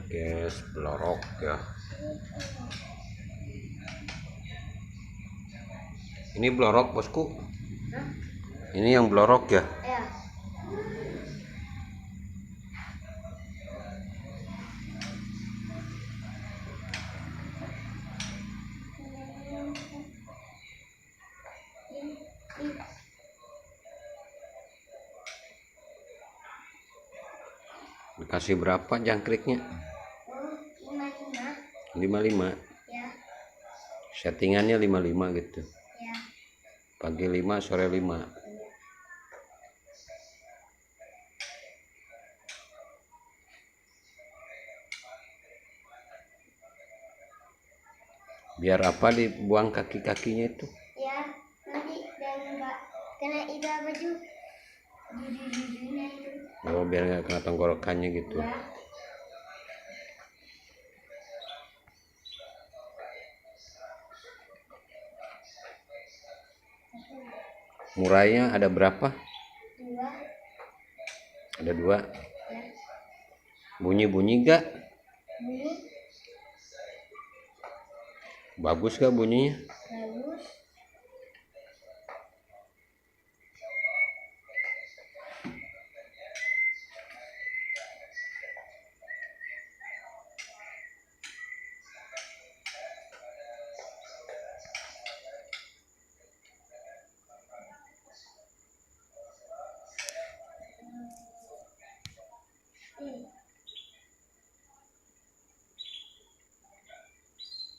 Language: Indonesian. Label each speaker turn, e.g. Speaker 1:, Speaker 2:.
Speaker 1: Guys, blorok ya. Ini blorok bosku. Ini yang blorok ya. Dikasih berapa jangkriknya? 55. Ya. Settingannya 55 gitu. Ya. Pagi 5, sore 5. Biar apa dibuang kaki-kakinya itu?
Speaker 2: Ya, nanti dan nggak kena ida baju jujur-jujurnya itu.
Speaker 1: Oh, biar nggak kena tenggorokannya gitu. Ya. Murainya ada berapa?
Speaker 2: 2.
Speaker 1: Ada 2.
Speaker 2: Ya.
Speaker 1: Bunyi-bunyi gak?
Speaker 2: Bunyi.
Speaker 1: Bagus gak bunyinya?
Speaker 2: Bagus.